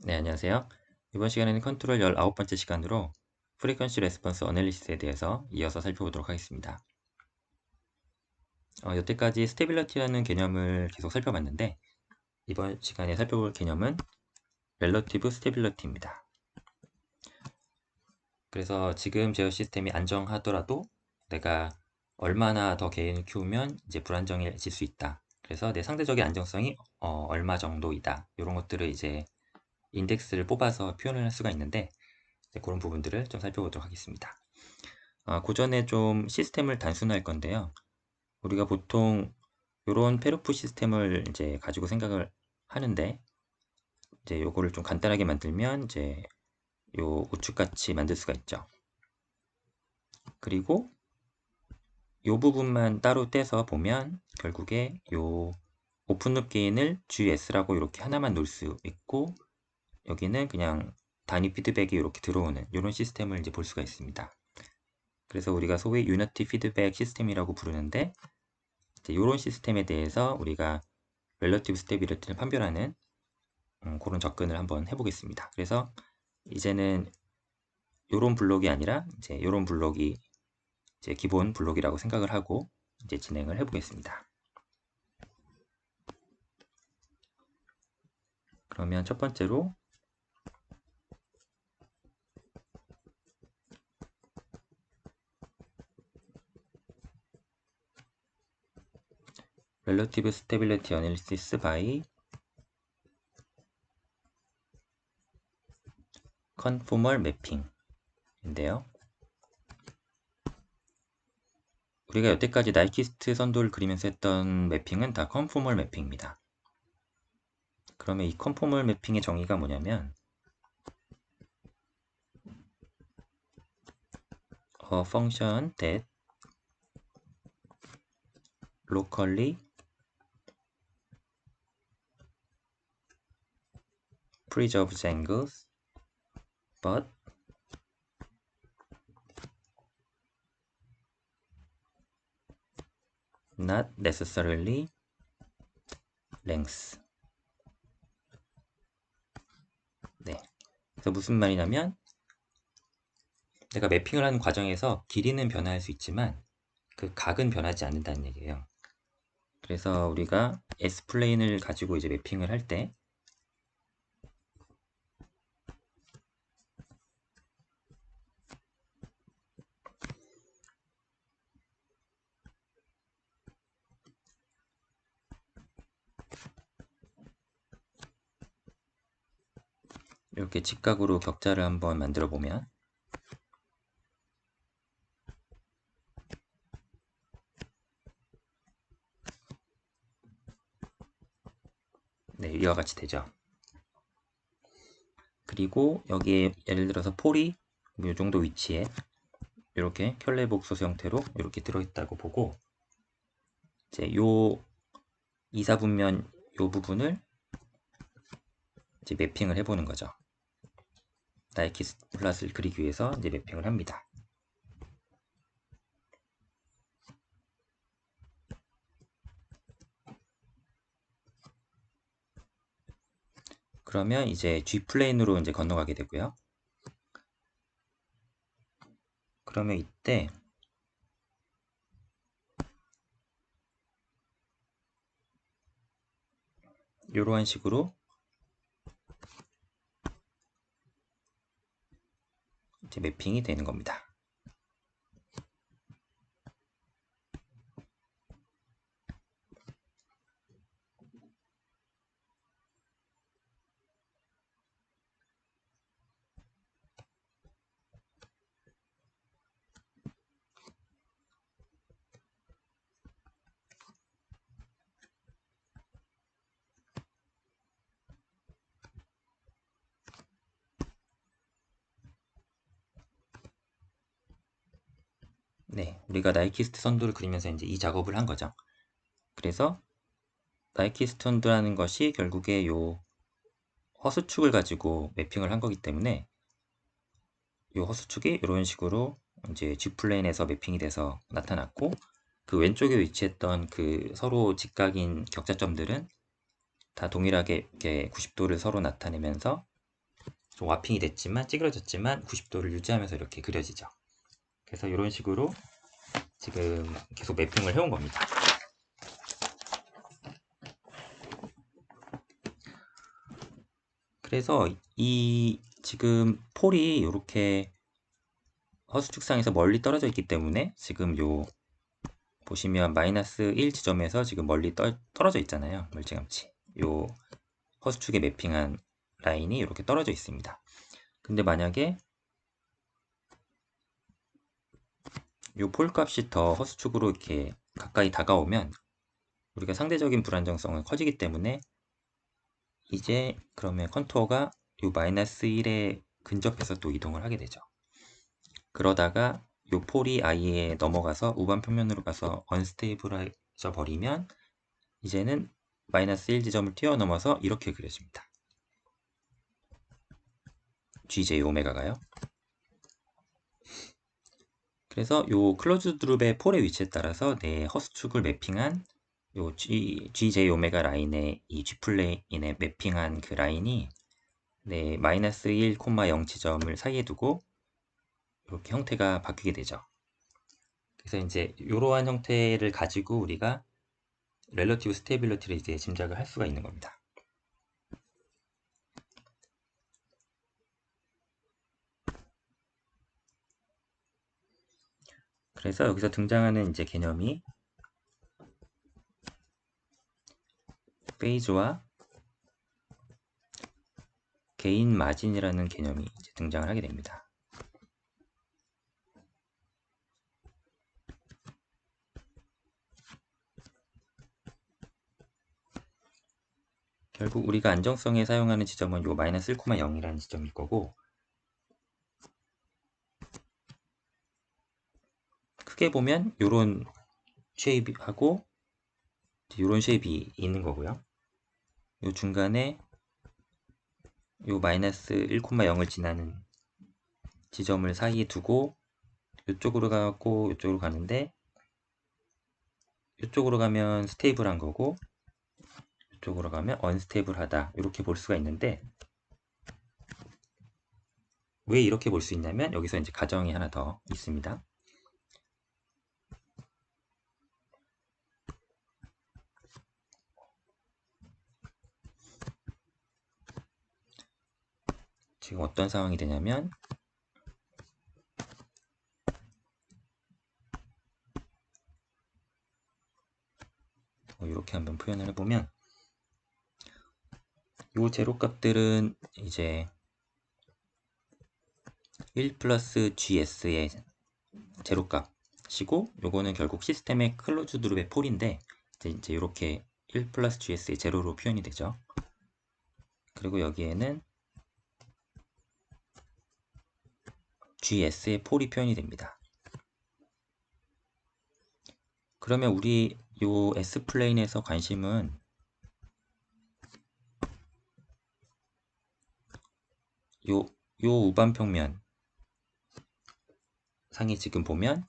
네, 안녕하세요. 이번 시간에는 컨트롤 19번째 시간으로 프리퀀시 레스폰스 어널리시스에 대해서 이어서 살펴보도록 하겠습니다. 여태까지 스테빌러티라는 개념을 계속 살펴봤는데 이번 시간에 살펴볼 개념은 렐러티브 스테빌러티입니다. 그래서 지금 제어 시스템이 안정하더라도 내가 얼마나 더 개인을 키우면 이제 불안정해질 수 있다. 그래서 내 상대적인 안정성이 얼마 정도이다. 이런 것들을 이제 인덱스를 뽑아서 표현을 할 수가 있는데 그런 부분들을 좀 살펴보도록 하겠습니다. 고전에 좀 시스템을 단순화할 건데요. 우리가 보통 이런 페루프 시스템을 이제 가지고 생각을 하는데 이제 요거를 좀 간단하게 만들면 이제 요 우측같이 만들 수가 있죠. 그리고 요 부분만 따로 떼서 보면 결국에 요 오픈룹 게인을 GS라고 이렇게 하나만 놓을 수 있고 여기는 그냥 단위 피드백이 이렇게 들어오는 이런 시스템을 이제 볼 수가 있습니다. 그래서 우리가 소위 유니티 피드백 시스템이라고 부르는데 이런 시스템에 대해서 우리가 렐러티브 스테빌리티를 판별하는 그런 접근을 한번 해보겠습니다. 그래서 이제는 이런 블록이 아니라 이제 이런 블록이 이제 기본 블록이라고 생각을 하고 이제 진행을 해보겠습니다. 그러면 첫 번째로 Relative Stability Analysis by Conformal Mapping 인데요. 우리가 여태까지 나이키스트 선도를 그리면서 했던 매핑은 다 컨포멀 매핑입니다. 그러면 이 컨포멀 매핑의 정의가 뭐냐면 a function that locally preserves angles but not necessarily length. 네. 그래서 무슨 말이냐면 내가 매핑을 하는 과정에서 길이는 변화할 수 있지만 그 각은 변하지 않는다는 얘기예요. 그래서 우리가 S플레인을 가지고 이제 매핑을 할 때 이렇게 직각으로 격자를 한번 만들어 보면 네, 이와 같이 되죠. 그리고 여기에 예를 들어서 폴이 이 정도 위치에 이렇게 켤레복소수 형태로 이렇게 들어있다고 보고 이제 요 이사분면 요 부분을 이제 매핑을 해보는 거죠. 나이키 플랫을 그리기 위해서 이제 매핑을 합니다. 그러면 이제 G 플레인으로 이제 건너가게 되고요. 그러면 이때 이러한 식으로 이제 매핑이 되는 겁니다. 네, 우리가 나이키스트 선도를 그리면서 이제 이 작업을 한 거죠. 그래서 나이키스트 선도라는 것이 결국에 요 허수축을 가지고 매핑을 한 거기 때문에 요 허수축이 이런 식으로 이제 G 플레인에서 매핑이 돼서 나타났고 그 왼쪽에 위치했던 그 서로 직각인 격자점들은 다 동일하게 이렇게 90도를 서로 나타내면서 좀 와핑이 됐지만 찌그러졌지만 90도를 유지하면서 이렇게 그려지죠. 그래서 이런 식으로 지금 계속 매핑을 해온 겁니다. 그래서 이 지금 폴이 이렇게 허수축상에서 멀리 떨어져 있기 때문에 지금 요 보시면 마이너스 1 지점에서 지금 멀리 떨어져 있잖아요. 멀찌감치. 요 허수축에 매핑한 라인이 이렇게 떨어져 있습니다. 근데 만약에 요 폴 값이 더 허수축으로 이렇게 가까이 다가오면 우리가 상대적인 불안정성은 커지기 때문에 이제 그러면 컨투어가 요 마이너스 1에 근접해서 또 이동을 하게 되죠. 그러다가 요 폴이 아예 넘어가서 우반 평면으로 가서 언스테이블해져 버리면 이제는 마이너스 1 지점을 뛰어넘어서 이렇게 그려집니다. GJ 오메가가요. 그래서 요 클로즈드 룹의 폴의 위치에 따라서 내 허수축을 매핑한 요 GJ 오메가 라인의 이 G 플레인에 매핑한 그 라인이 네, 마이너스 1,0 지점을 사이에 두고 이렇게 형태가 바뀌게 되죠. 그래서 이제 이러한 형태를 가지고 우리가 렐러티브 스테빌리티를 이제 짐작을 할 수가 있는 겁니다. 그래서 여기서 등장하는 이제 개념이 페이즈와 게인 마진이라는 개념이 이제 등장을 하게 됩니다. 결국 우리가 안정성에 사용하는 지점은 요 마이너스 1,0이라는 지점일 거고 크게 보면 요런 쉐입하고 요런 쉐입이 있는 거고요. 요 중간에 요 마이너스 1,0을 지나는 지점을 사이에 두고 이쪽으로 가고 이쪽으로 가는데 이쪽으로 가면 스테이블한 거고 이쪽으로 가면 언스테이블하다 이렇게 볼 수가 있는데 왜 이렇게 볼 수 있냐면 여기서 이제 가정이 하나 더 있습니다. 지금 어떤 상황이 되냐면 이렇게 한번 표현을 해보면 이 제로값들은 이제 1 플러스 GS의 제로값이고 요거는 결국 시스템의 클로즈드 룹의 폴인데 이제 이렇게 1 플러스 GS의 제로로 표현이 되죠. 그리고 여기에는 GS의 폴이 표현이 됩니다. 그러면 우리 요 S 플레인에서 관심은 요 우반 평면 상에 지금 보면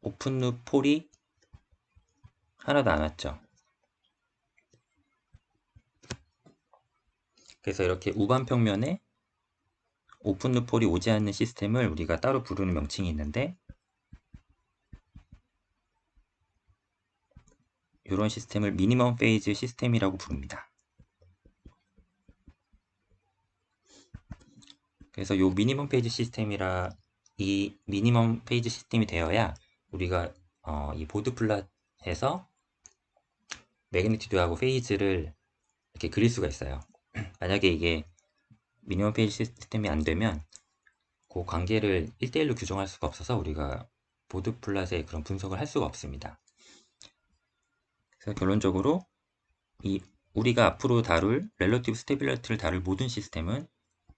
오픈룹 폴이 하나도 안 왔죠. 그래서 이렇게 우반 평면에 오픈룹 폴이 오지 않는 시스템을 우리가 따로 부르는 명칭이 있는데 이런 시스템을 미니멈 페이즈 시스템이라고 부릅니다. 그래서 요 미니멈 페이지 시스템이라 이 미니멈 페이지 시스템이 되어야 우리가 이 보드 플랫에서 매그니튜드하고 페이지를 이렇게 그릴 수가 있어요. 만약에 이게 미니멈 페이지 시스템이 안 되면 그 관계를 1대1로 규정할 수가 없어서 우리가 보드 플랫의 그런 분석을 할 수가 없습니다. 그래서 결론적으로 이 우리가 앞으로 다룰 렐러티브 스테빌리티를 다룰 모든 시스템은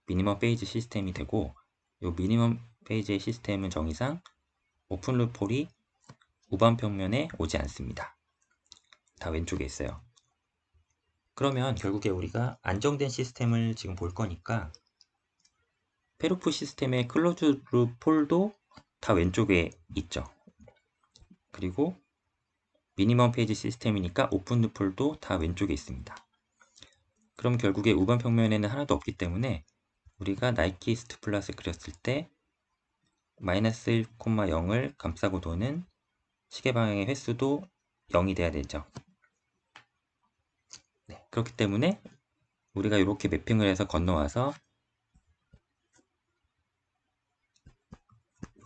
미니멈 페이지 시스템이 되고 이 미니멈 페이지의 시스템은 정의상 오픈룹 폴이 우반 평면에 오지 않습니다. 다 왼쪽에 있어요. 그러면 결국에 우리가 안정된 시스템을 지금 볼 거니까 페루프 시스템의 클로즈룹 폴도 다 왼쪽에 있죠. 그리고 미니멈 페이지 시스템이니까 오픈 루폴도 다 왼쪽에 있습니다. 그럼 결국에 우변 평면에는 하나도 없기 때문에 우리가 나이키 스트 플러스 그렸을 때 마이너스 1,0을 감싸고 도는 시계 방향의 횟수도 0이 돼야 되죠. 네, 그렇기 때문에 우리가 이렇게 매핑을 해서 건너와서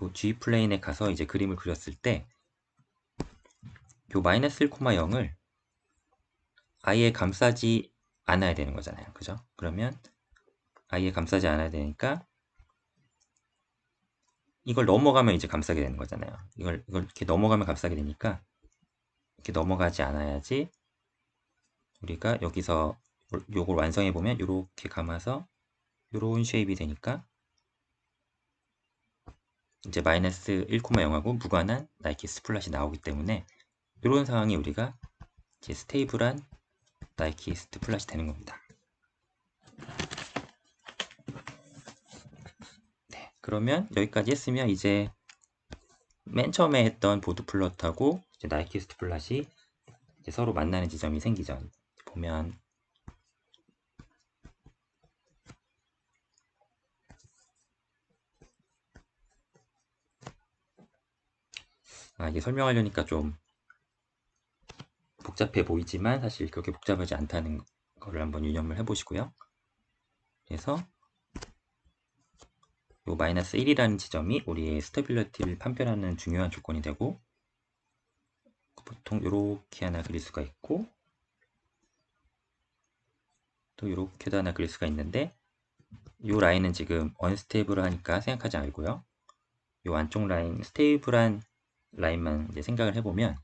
요 G 플레인에 가서 이제 그림을 그렸을 때 요 마이너스 1,0을 아예 감싸지 않아야 되는 거잖아요. 그죠? 그러면 아예 감싸지 않아야 되니까 이걸 넘어가면 이제 감싸게 되는 거잖아요. 이걸 이렇게 넘어가면 감싸게 되니까 이렇게 넘어가지 않아야지 우리가 여기서 요걸 완성해 보면 이렇게 감아서 요런 쉐입이 되니까 이제 마이너스 1,0하고 무관한 나이키 스플랫이 나오기 때문에 이런 상황이 우리가 이제 스테이블한 나이키 스플랫이 되는 겁니다. 네, 그러면 여기까지 했으면 이제 맨 처음에 했던 보드 플롯하고 이제 나이키 스플랫이 이제 서로 만나는 지점이 생기죠. 보면 이게 설명하려니까 좀 복잡해 보이지만 사실 그렇게 복잡하지 않다는 거를 한번 유념을 해보시고요. 그래서 요 마이너스 1이라는 지점이 우리의 스테빌리티를 판별하는 중요한 조건이 되고 보통 이렇게 하나 그릴 수가 있고 또 이렇게도 하나 그릴 수가 있는데 이 라인은 지금 언스테이블하니까 생각하지 말고요. 이 안쪽 라인 스테이블한 라인만 이제 생각을 해보면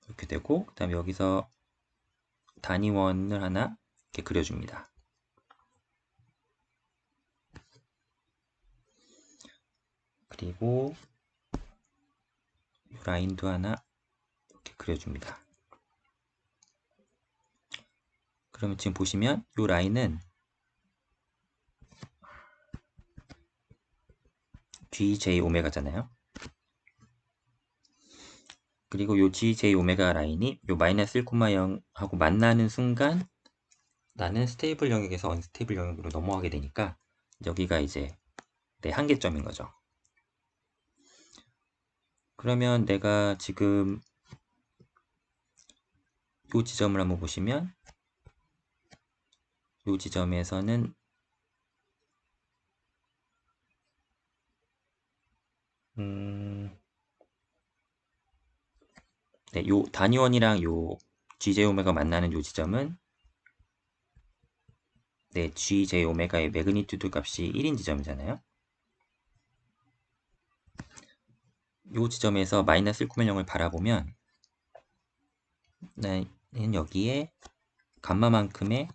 이렇게 되고 그 다음에 여기서 단위원을 하나 이렇게 그려줍니다. 그리고 이 라인도 하나 이렇게 그려줍니다. 그러면 지금 보시면 이 라인은 GJ 오메가잖아요. 그리고 이 GJ 오메가 라인이 이 마이너스 1,0하고 만나는 순간 나는 스테이블 영역에서 언스테이블 영역으로 넘어가게 되니까 여기가 이제 내 한계점인 거죠. 그러면 내가 지금 이 지점을 한번 보시면 이 지점에서는 네, 요 단위원이랑 요 GJ 오메가 만나는 요 지점은 네, GJ 오메가의 매그니튜드 값이 1인 지점이잖아요. 요 지점에서 마이너스 1,0을 바라보면 나는 여기에 감마만큼의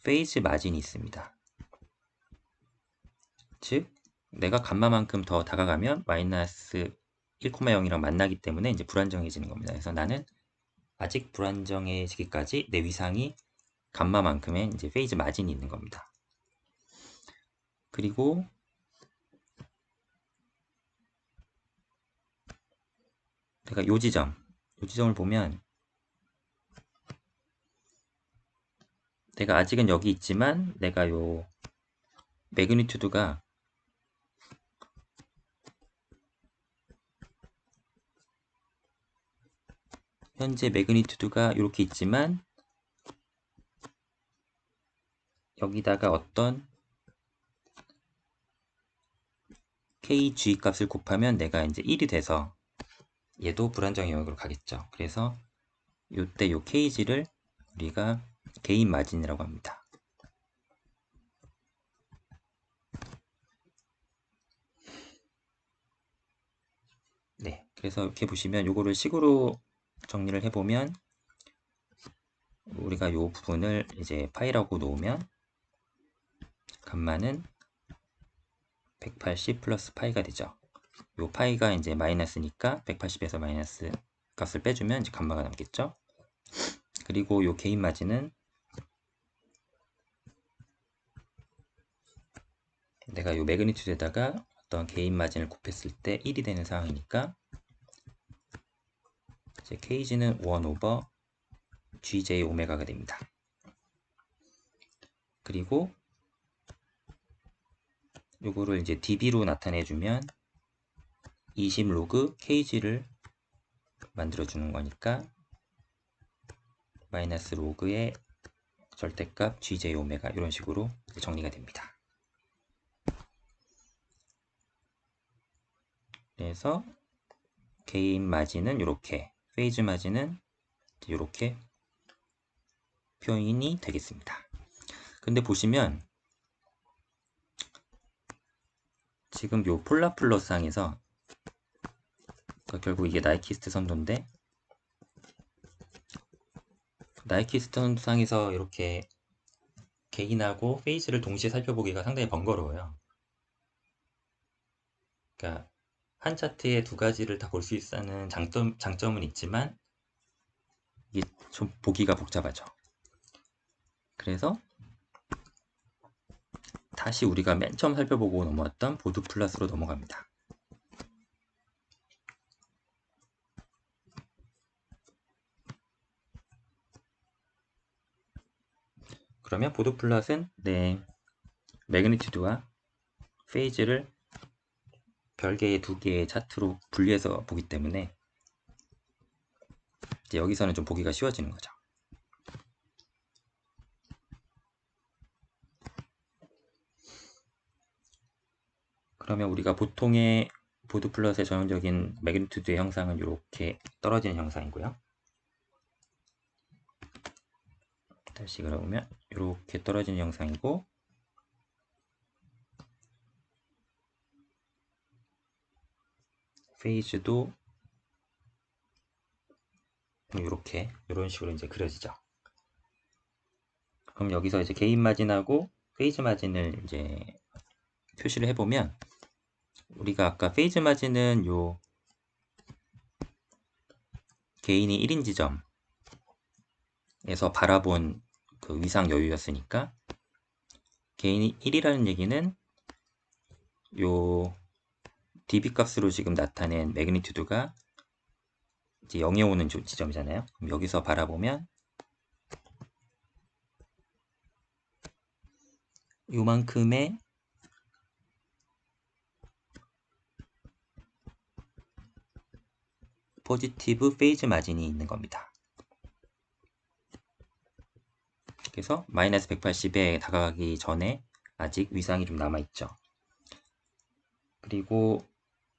페이즈 마진이 있습니다. 즉 내가 감마만큼 더 다가가면 마이너스 1,0이랑 만나기 때문에 이제 불안정해지는 겁니다. 그래서 나는 아직 불안정해지기까지 내 위상이 감마만큼의 이제 페이즈 마진이 있는 겁니다. 그리고 내가 요 지점을 보면 내가 아직은 여기 있지만 내가 요 매그니튜드가 현재 매그니튜드가 이렇게 있지만 여기다가 어떤 kg 값을 곱하면 내가 이제 1이 돼서 얘도 불안정 영역으로 가겠죠. 그래서 요때 요 kg를 우리가 개인 마진이라고 합니다. 네, 그래서 이렇게 보시면 요거를 식으로 정리를 해보면 우리가 요 부분을 이제 파이라고 놓으면 감마는 180 플러스 파이가 되죠. 요 파이가 이제 마이너스니까 180에서 마이너스 값을 빼주면 이제 감마가 남겠죠. 그리고 요 개인 마진은 내가 요 매그니튜드에다가 어떤 개인 마진을 곱했을 때 1이 되는 상황이니까 이제 KG는 1 오버 GJ 오메가가 됩니다. 그리고 요거를 이제 dB로 나타내주면 20 로그 KG를 만들어주는 거니까 마이너스 로그의 절대값 GJ 오메가 이런 식으로 정리가 됩니다. 그래서 개인 마진은 이렇게, 페이즈 마진은 이렇게 표현이 되겠습니다. 근데 보시면 지금 요 폴라플러스 상에서 결국 이게 나이키스트 선도인데 나이키스트 선도상에서 이렇게 개인하고 페이즈를 동시에 살펴보기가 상당히 번거로워요. 그러니까 한 차트에 두 가지를 다 볼 수 있다는 장점은 있지만 이게 좀 보기가 복잡하죠. 그래서 다시 우리가 맨 처음 살펴보고 넘어왔던 보드 플러스로 넘어갑니다. 그러면 보드 플러스는 매그니튜드와 페이즈를 별개의 두 개의 차트로 분리해서 보기 때문에 이제 여기서는 좀 보기가 쉬워지는 거죠. 그러면 우리가 보통의 보드 플러스의 전형적인 매그니튜드의 형상은 이렇게 떨어지는 형상이고요. 다시 그려보면 이렇게 떨어지는 형상이고 페이즈도 이렇게 이런 식으로 이제 그려지죠. 그럼 여기서 이제 개인 마진하고 페이즈 마진을 이제 표시를 해보면 우리가 아까 페이즈 마진은 요 개인이 1인 지점에서 바라본 그 위상 여유였으니까 개인이 1이라는 얘기는 요 dB 값으로 지금 나타낸 매그니튜드가 이제 0에 오는 지점이잖아요. 그럼 여기서 바라보면 요만큼의 포지티브 페이즈 마진이 있는 겁니다. 그래서 마이너스 180에 다가가기 전에 아직 위상이 좀 남아있죠. 그리고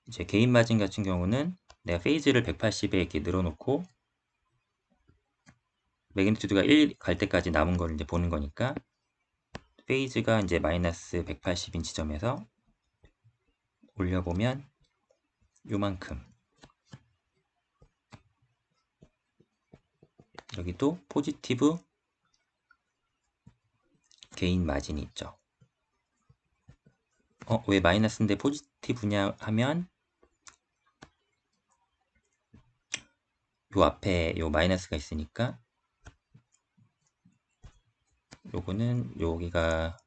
이제 개인 마진 같은 경우는 내가 페이즈를 180에 이렇게 늘어놓고 매그니튜드가 1 갈 때까지 남은 걸 이제 보는 거니까 페이즈가 이제 마이너스 180인 지점에서 올려보면 요만큼 여기도 포지티브 개인 마진이 있죠. 왜 마이너스인데 포지티브냐 하면 요 앞에 요 마이너스가 있으니까 요거는 여기가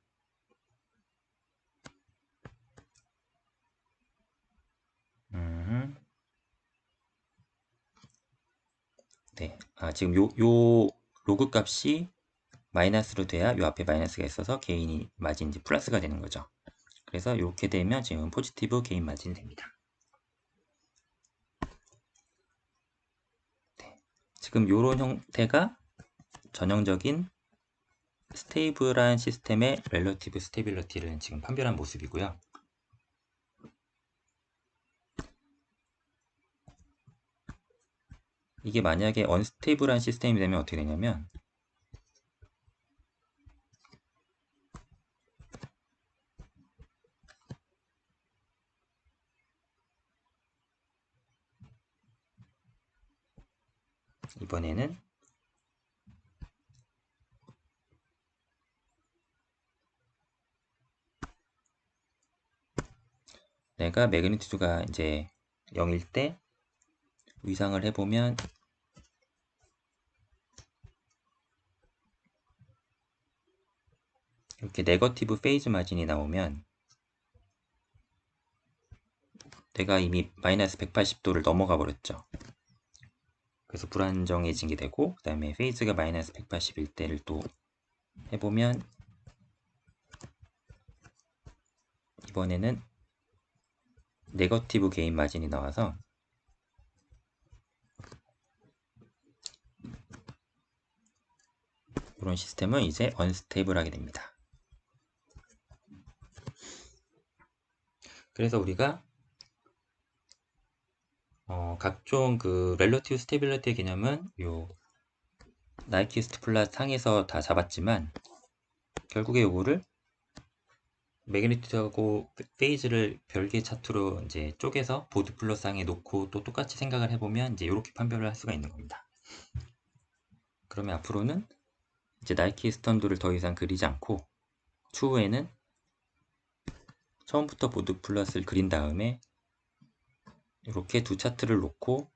네, 지금 요 로그 값이 마이너스로 돼야 요 앞에 마이너스가 있어서 개인 마진이 플러스가 되는 거죠. 그래서 이렇게 되면 지금 포지티브 개인 마진이 됩니다. 네, 지금 이런 형태가 전형적인 스테이블한 시스템의 렐러티브 스테빌리티를 지금 판별한 모습이고요. 이게 만약에 언스테이블한 시스템이 되면 어떻게 되냐면 이번에는 내가 매그니튜드가 이제 0일 때 위상을 해보면 이렇게 네거티브 페이즈 마진이 나오면 내가 이미 마이너스 180도를 넘어가 버렸죠. 그래서 불안정해진 게 되고, 그 다음에 페이즈가 마이너스 180일 때를 또 해보면 이번에는 네거티브 게인 마진이 나와서 이런 시스템은 이제 언스테이블하게 됩니다. 그래서 우리가 각종 그 렐러티브 스테빌리티 개념은 요 나이키스트 플랫 상에서 다 잡았지만 결국에 요거를 매그니튜드하고 페이즈를 별개 차트로 이제 쪼개서 보드 플러스 상에 놓고 또 똑같이 생각을 해보면 이제 이렇게 판별을 할 수가 있는 겁니다. 그러면 앞으로는 이제 나이키 스턴드를 더 이상 그리지 않고 추후에는 처음부터 보드 플러스를 그린 다음에 이렇게 두 차트를 놓고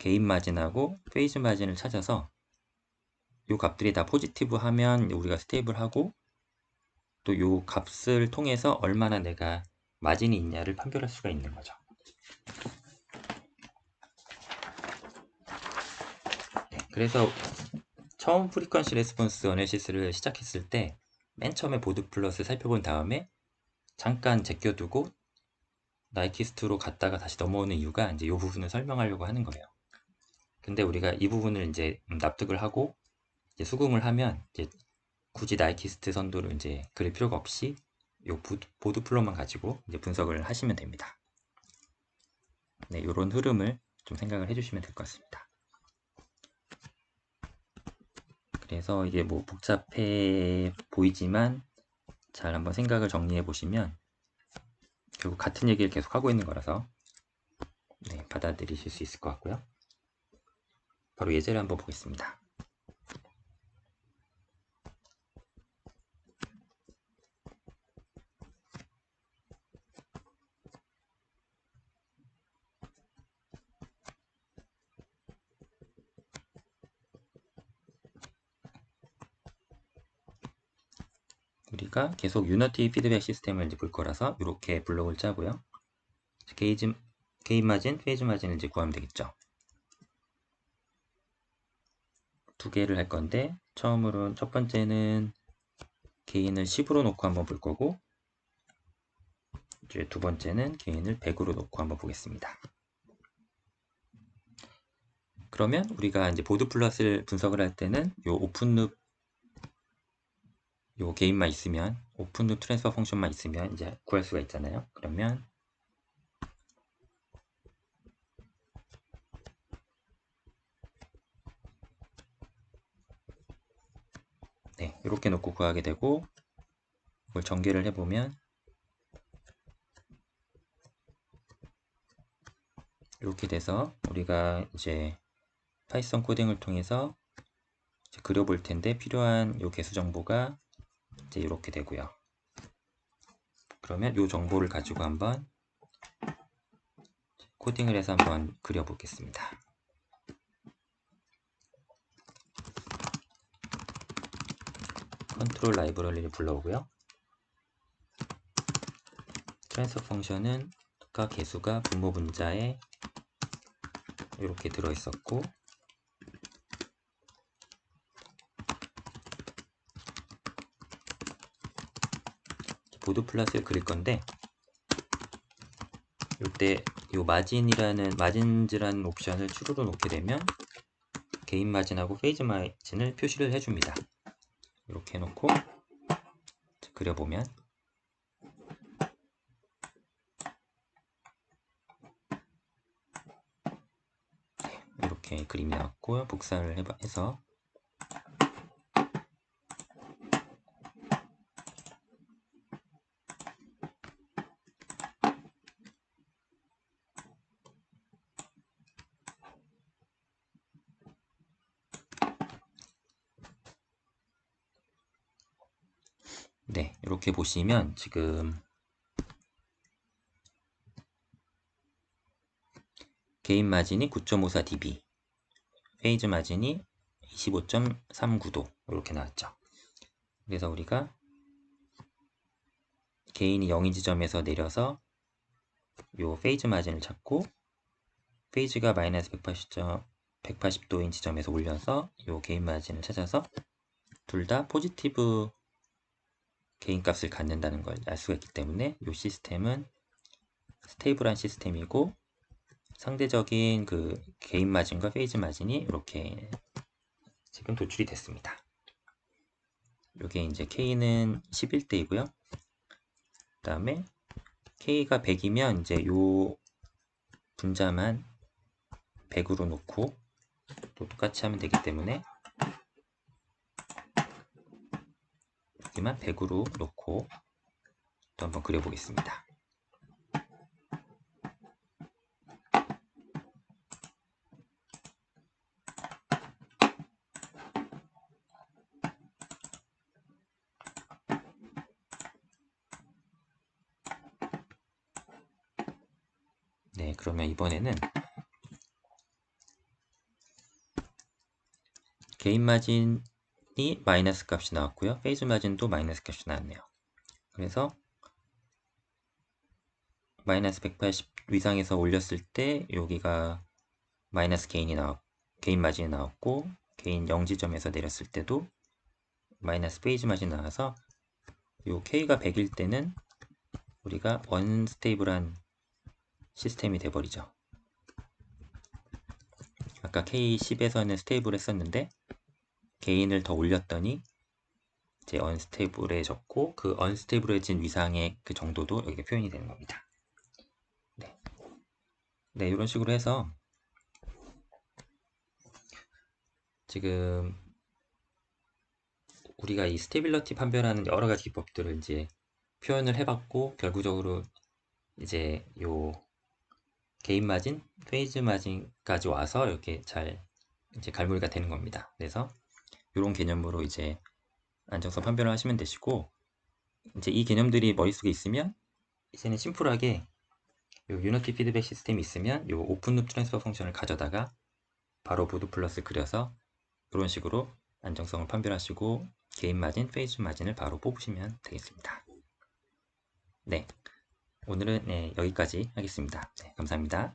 개인 마진하고 페이즈 마진을 찾아서 이 값들이 다 포지티브 하면 우리가 스테이블하고 또 이 값을 통해서 얼마나 내가 마진이 있냐를 판별할 수가 있는 거죠. 네, 그래서 처음 프리퀀시 레스폰스 어널시스를 시작했을 때 맨 처음에 보드 플러스 살펴본 다음에 잠깐 제껴두고 나이키스트로 갔다가 다시 넘어오는 이유가 이제 이 부분을 설명하려고 하는 거예요. 근데 우리가 이 부분을 이제 납득을 하고 이제 수긍을 하면 이제 굳이 나이키스트 선도를 이제 그릴 필요가 없이 이 보드 플로만 가지고 이제 분석을 하시면 됩니다. 네, 이런 흐름을 좀 생각을 해주시면 될 것 같습니다. 그래서 이게 뭐 복잡해 보이지만 잘 한번 생각을 정리해 보시면 결국 같은 얘기를 계속 하고 있는 거라서 네, 받아들이실 수 있을 것 같고요. 바로 예제를 한번 보겠습니다. 우리가 계속 유니티 피드백 시스템을 이제 볼 거라서 이렇게 블록을 짜고요. 개인 마진, 페이지 마진을 이제 구하면 되겠죠. 두 개를 할 건데 처음으로는 첫 번째는 개인을 10으로 놓고 한번 볼 거고 이제 두 번째는 개인을 100으로 놓고 한번 보겠습니다. 그러면 우리가 이제 보드 플러스를 분석을 할 때는 요 오픈룹 요 개인만 있으면 오픈룹 트랜스퍼 펑션만 있으면 이제 구할 수가 있잖아요. 그러면 네, 이렇게 놓고 구하게 되고 이걸 전개를 해보면 이렇게 돼서 우리가 이제 파이썬 코딩을 통해서 이제 그려볼 텐데 필요한 요 개수 정보가 이제 이렇게 되고요. 그러면 요 정보를 가지고 한번 코딩을 해서 한번 그려보겠습니다. 컨트롤 라이브러리를 불러오고요. 트랜스퍼 펑션은 가 개수가 분모 분자에 이렇게 들어있었고 보드 플러스를 그릴 건데 이때 요 마진즈라는 옵션을 추루로 놓게 되면 개인 마진하고 페이즈 마진을 표시를 해줍니다. 이렇게 해놓고 그려보면 이렇게 그림이 나왔고요. 복사를 해서 네, 이렇게 보시면 지금 개인 마진이 9.54dB, 페이즈 마진이 25.39도 이렇게 나왔죠. 그래서 우리가 개인이 0인 지점에서 내려서 요 페이즈 마진을 찾고 페이지가 마이너스 180도인 지점에서 올려서 요 게인 마진을 찾아서 둘 다 포지티브 게인 값을 갖는다는 걸 알 수가 있기 때문에 요 시스템은 스테이블한 시스템이고 상대적인 그 게인 마진과 페이즈 마진이 이렇게 지금 도출이 됐습니다. 요게 이제 K는 11대이고요. 그 다음에 K가 100이면 이제 요 분자만 100으로 놓고 또 똑같이 하면 되기 때문에 여기만 100으로 놓고 또 한번 그려보겠습니다. 네, 그러면 이번에는 게인 마진이 마이너스 값이 나왔고요. 페이즈 마진도 마이너스 값이 나왔네요. 그래서 마이너스 180 위상에서 올렸을 때 여기가 마이너스 게인 마진이 나왔고 게인 0지점에서 내렸을 때도 마이너스 페이지 마진이 나와서 요 K가 100일 때는 우리가 언스테이블한 시스템이 돼버리죠. 아까 K10에서는 스테이블 했었는데 게인을 더 올렸더니 이제 언스테이블해졌고 그 언스테이블해진 위상의 그 정도도 여기 표현이 되는 겁니다. 네, 이런 식으로 해서 지금 우리가 이 스테빌러티 판별하는 여러 가지 기법들을 이제 표현을 해봤고 결국적으로 이제 요 게인 마진, 페이즈 마진까지 와서 이렇게 잘 이제 갈무리가 되는 겁니다. 그래서 이런 개념으로 이제 안정성 판별을 하시면 되시고 이제 이 개념들이 머릿속에 있으면 이제는 심플하게 요 유니티 피드백 시스템이 있으면 요 오픈룹 트랜스퍼 펑션을 가져다가 바로 보드 플러스 그려서 이런 식으로 안정성을 판별하시고 게인 마진, 페이즈 마진을 바로 뽑으시면 되겠습니다. 네, 오늘은 여기까지 하겠습니다. 네, 감사합니다.